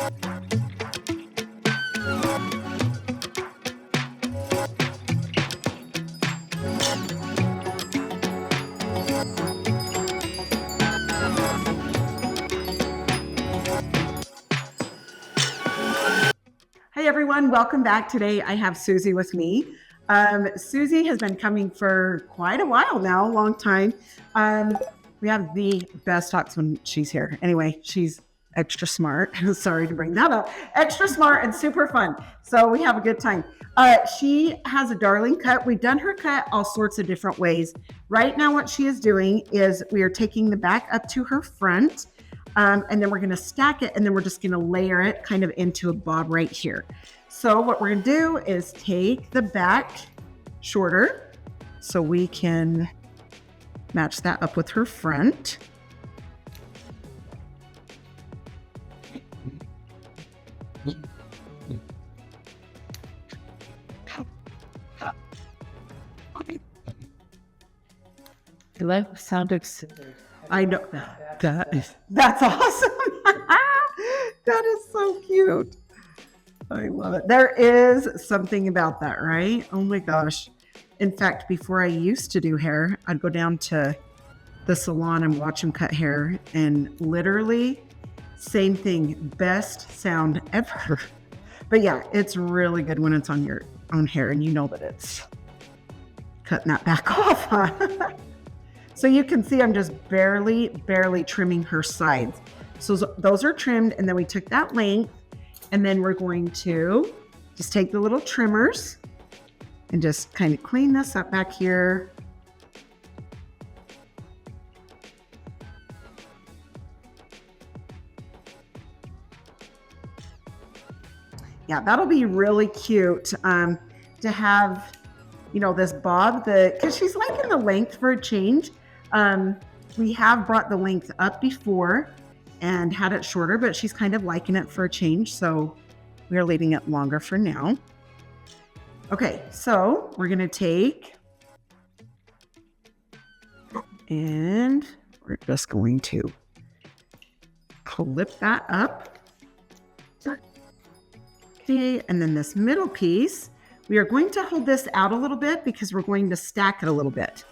Hey everyone, welcome back. Today I have Suzie with me. Suzie has been coming for quite a while now, a long time. We have the best talks when she's here. Anyway, she's extra smart. Sorry to bring that up. Extra smart and super fun. So we have a good time. She has a darling cut. We've done her cut all sorts of different ways. Right now what she is doing is we are taking the back up to her front. And then we're going to stack it, and then we're just going to layer it kind of into a bob right here. So what we're going to do is take the back shorter so we can match that up with her front. I like the sound of I know that's awesome. That is so cute. I love it. There is something about that, right? Oh my gosh. In fact, before I used to do hair, I'd go down to the salon and watch them cut hair, and literally same thing, best sound ever. But yeah, it's really good when it's on your own hair and you know that it's cutting that back off, huh? So you can see I'm just barely trimming her sides. So those are trimmed, and then we took that length, and then we're going to just take the little trimmers and just kind of clean this up back here. Yeah, that'll be really cute to have, you know, this bob, because she's liking the length for a change. We have brought the length up before and had it shorter, but she's kind of liking it for a change. So we're leaving it longer for now. Okay, so we're going to take and we're just going to clip that up. Okay, and then this middle piece, we are going to hold this out a little bit because we're going to stack it a little bit.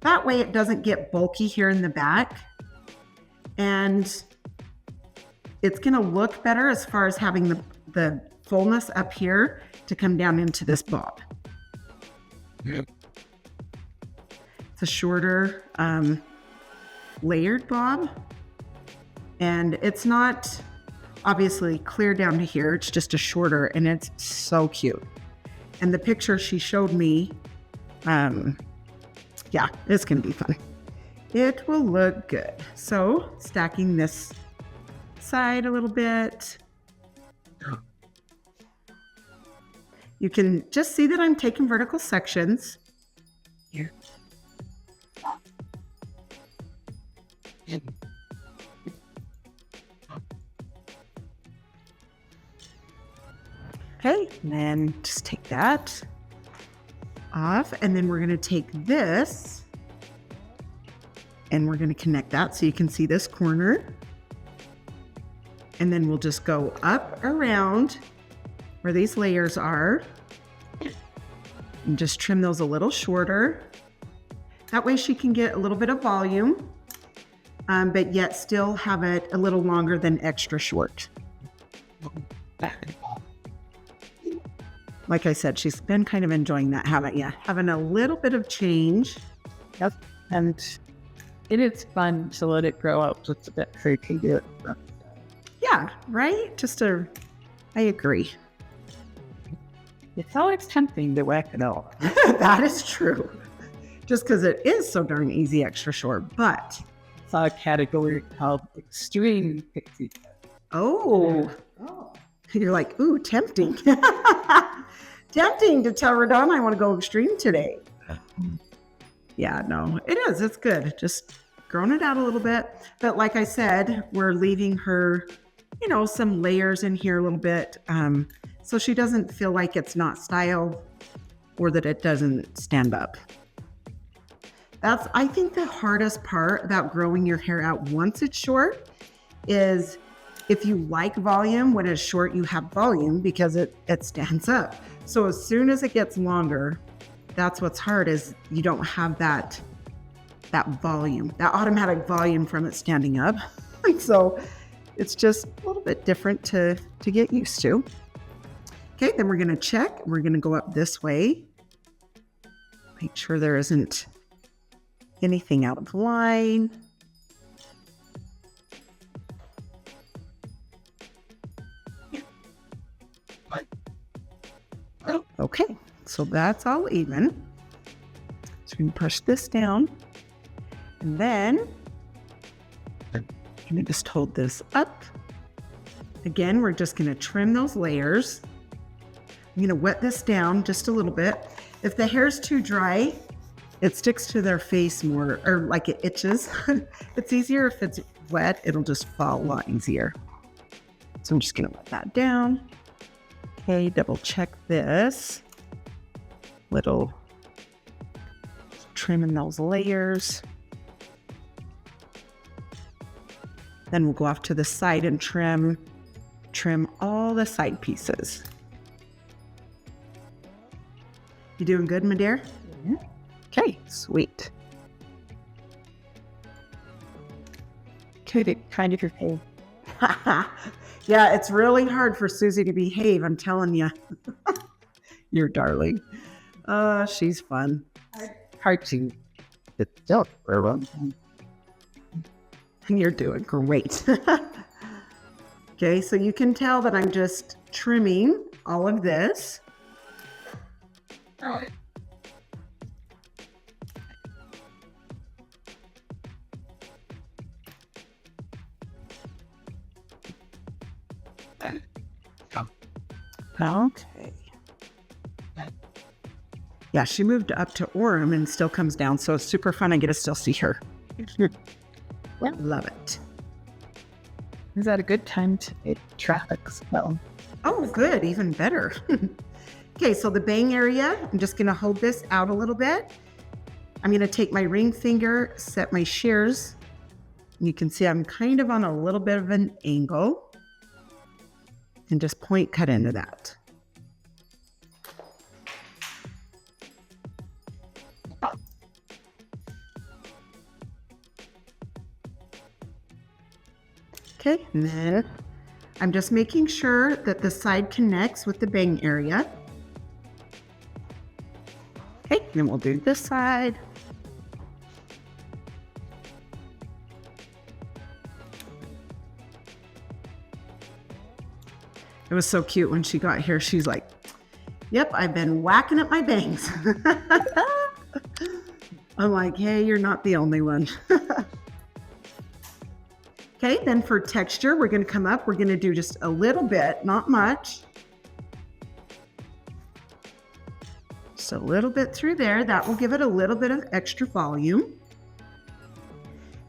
That way it doesn't get bulky here in the back, and it's going to look better as far as having the fullness up here to come down into this bob. Yep. It's a shorter layered bob, and it's not obviously clear down to here. It's just a shorter, and it's so cute. And the picture she showed me, yeah, it's going to be fun. It will look good. So stacking this side a little bit. You can just see that I'm taking vertical sections. Here. Okay, and then just take that off, and then we're going to take this and we're going to connect that so you can see this corner, and then we'll just go up around where these layers are and just trim those a little shorter. That way she can get a little bit of volume, but yet still have it a little longer than extra short. Like I said, she's been kind of enjoying that, haven't you? Having a little bit of change. Yep. And it is fun to let it grow up just a bit so you can do it. Yeah, right? I agree. It's always tempting to whack it out. That is true. Just because it is so darn easy extra short, but. I saw a category called extreme pixie. Oh. You're like, ooh, tempting. Tempting to tell RaDona I want to go extreme today. Yeah, no, it is. It's good. Just growing it out a little bit. But like I said, we're leaving her, you know, some layers in here a little bit. So she doesn't feel like it's not styled or that it doesn't stand up. That's, I think, the hardest part about growing your hair out once it's short is If you like volume, when it's short, you have volume because it stands up. So as soon as it gets longer, that's what's hard is you don't have that volume, that automatic volume from it standing up. So it's just a little bit different to get used to. Okay, then we're gonna check. We're gonna go up this way. Make sure there isn't anything out of line. Okay, so that's all even. So we can push this down. And then I'm gonna just hold this up. Again, we're just gonna trim those layers. I'm gonna wet this down just a little bit. If the hair's too dry, it sticks to their face more, or like it itches. It's easier if it's wet, it'll just fall a lot easier. So I'm just gonna let that down. Okay, double check this. Little trim in those layers. Then we'll go off to the side and trim all the side pieces. You doing good, my dear? Yeah. Okay, sweet. Could kind of your hair. Yeah, it's really hard for Suzie to behave, I'm telling you. You're darling. She's fun. Hard to. It's still very well. And you're doing great. Okay, so you can tell that I'm just trimming all of this. Okay. Yeah, she moved up to Orem and still comes down, so it's super fun. I get to still see her. Love it. Is that a good time to hit traffic spell? Oh, good. Even better. Okay, so the bang area, I'm just going to hold this out a little bit. I'm going to take my ring finger, set my shears. And you can see I'm kind of on a little bit of an angle. And just point cut into that. Okay, and then I'm just making sure that the side connects with the bang area. Okay, then we'll do this side. It was so cute when she got here. She's like, yep, I've been whacking up my bangs. I'm like, hey, you're not the only one. Okay, then for texture, we're gonna come up. We're gonna do just a little bit, not much. Just a little bit through there. That will give it a little bit of extra volume.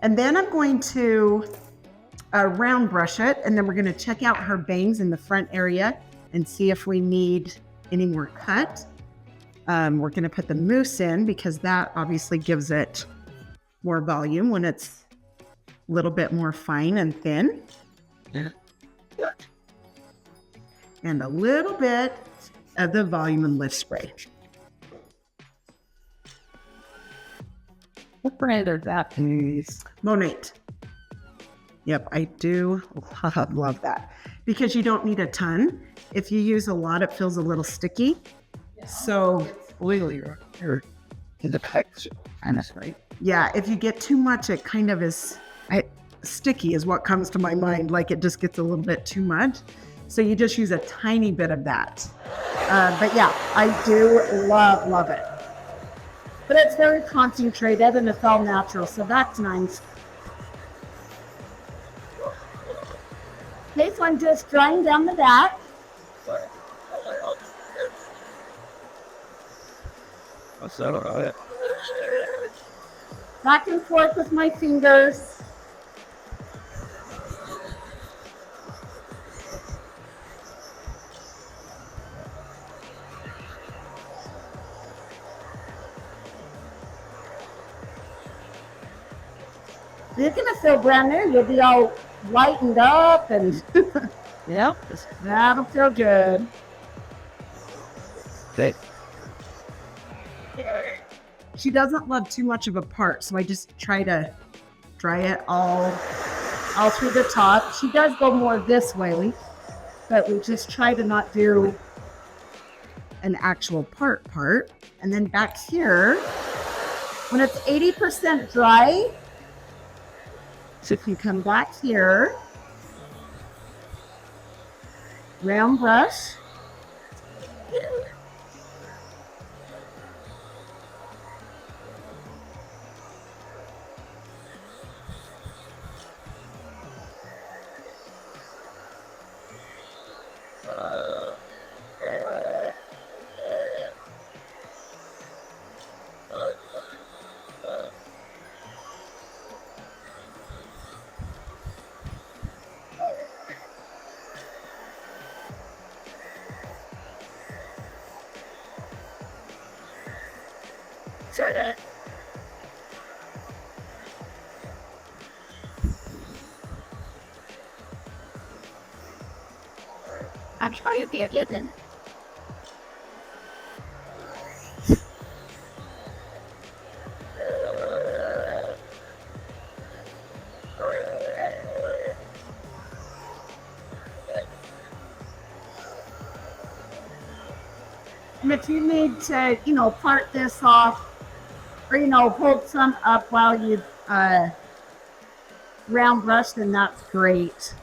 And then I'm going to round brush it, and then we're gonna check out her bangs in the front area and see if we need any more cut. We're gonna put the mousse in because that obviously gives it more volume when it's a little bit more fine and thin. Yeah. And a little bit of the volume and lift spray. What brand is that, please? Monate. Yep, I do love that because you don't need a ton. If you use a lot, it feels a little sticky. Yeah. So Oilier or in the texture, kind of, right? Yeah, if you get too much, it kind of is sticky is what comes to my mind. Like it just gets a little bit too much. So you just use a tiny bit of that. But yeah, I do love it. But it's very concentrated and it's all natural, so that's nice. Okay, so I'm just drying down the back. Back and forth with my fingers. You're gonna feel brand new. You'll be all lightened up, and Yep. that'll feel good. She doesn't love too much of a part, so I just try to dry it all through the top. She does go more this way, but we just try to not do an actual part. And then back here, when it's 80% dry, so if you come back here, round brush. I'm trying to be a kitten. And if you need to, part this off, or, hold some up while you round brush, then that's great.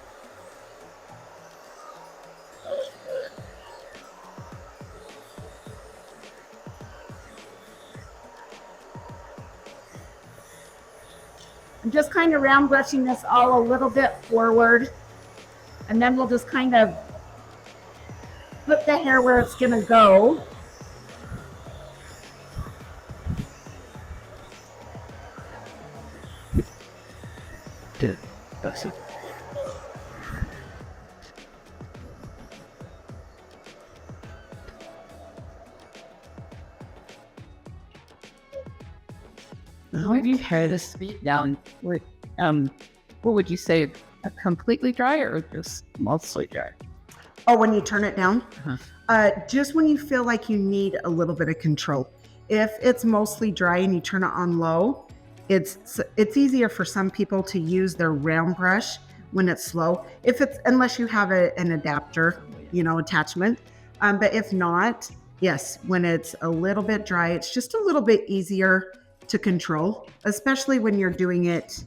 I'm just kind of round brushing this all a little bit forward, and then we'll just kind of put the hair where it's gonna go. How do you hair the speed down? What would you say? Completely dry or just mostly dry? Oh, when you turn it down? Just when you feel like you need a little bit of control. If it's mostly dry and you turn it on low, it's easier for some people to use their round brush when it's slow. Unless you have an adapter, attachment. But if not, yes, when it's a little bit dry, it's just a little bit easier to control, especially when you're doing it,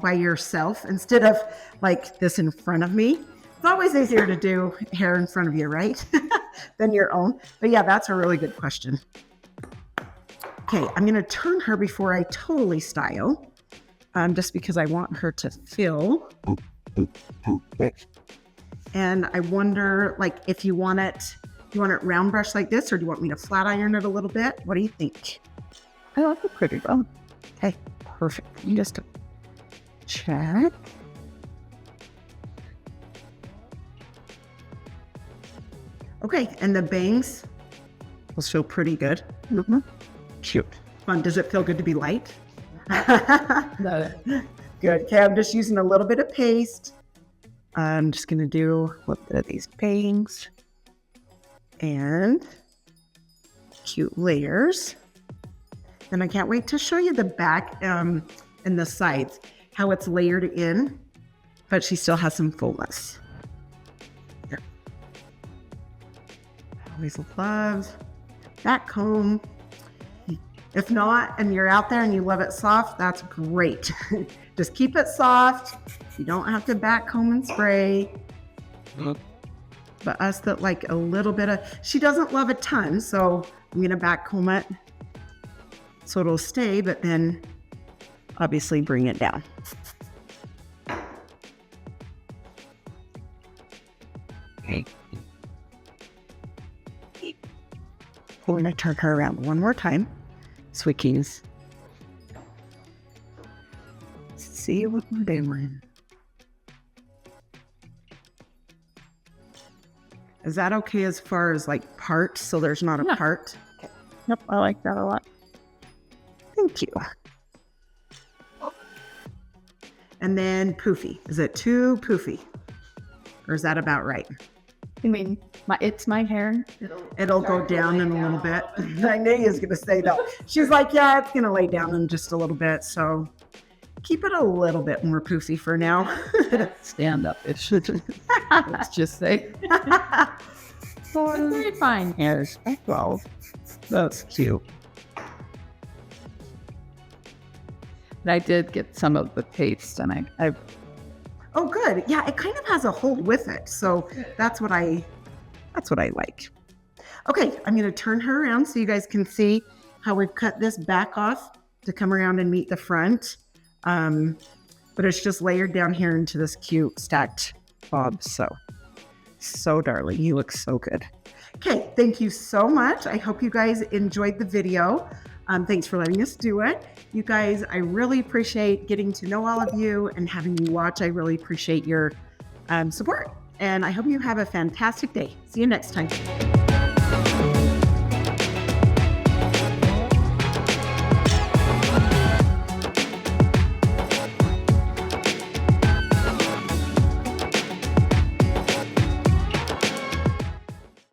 by yourself instead of like this in front of me. It's always easier to do hair in front of you, right? Than your own. But yeah, that's a really good question. Okay, I'm gonna turn her before I totally style, just because I want her to feel. And I wonder, like, if you want it round brush like this, or do you want me to flat iron it a little bit? What do you think? I like it pretty well. Okay, perfect. Just check. Okay, and the bangs will feel pretty good. Mm-hmm. Cute. Fun. Does it feel good to be light? No. Good. Okay, I'm just using a little bit of paste. I'm just going to do a little bit of these bangs and cute layers. And I can't wait to show you the back and the sides, how it's layered in, but she still has some fullness. Here. Always love that comb. If not, and you're out there and you love it soft, that's great. Just keep it soft. You don't have to back comb and spray. But us that like a little bit of, she doesn't love a ton, so I'm gonna back comb it so it'll stay, but then obviously bring it down. Okay. We're gonna turn her around one more time. So we can see what we're doing. Is that okay as far as like parts, so there's not a part? Okay. Yep, I like that a lot. Thank you. And then poofy. Is it too poofy? Or is that about right? I mean, it's my hair. It'll go down in a little bit. I knew you was going to say that. She's like, yeah, it's going to lay down in just a little bit. So keep it a little bit more poofy for now. Stand up. It should. Let's just say. Very fine hairs. Well, that's cute. But I did get some of the paste, and I Oh, good. Yeah, it kind of has a hold with it. So that's what I like. Okay, I'm going to turn her around so you guys can see how we've cut this back off to come around and meet the front. But it's just layered down here into this cute stacked bob. So darling, you look so good. Okay, thank you so much. I hope you guys enjoyed the video. Thanks for letting us do it. You guys, I really appreciate getting to know all of you and having you watch. I really appreciate your support. And I hope you have a fantastic day. See you next time.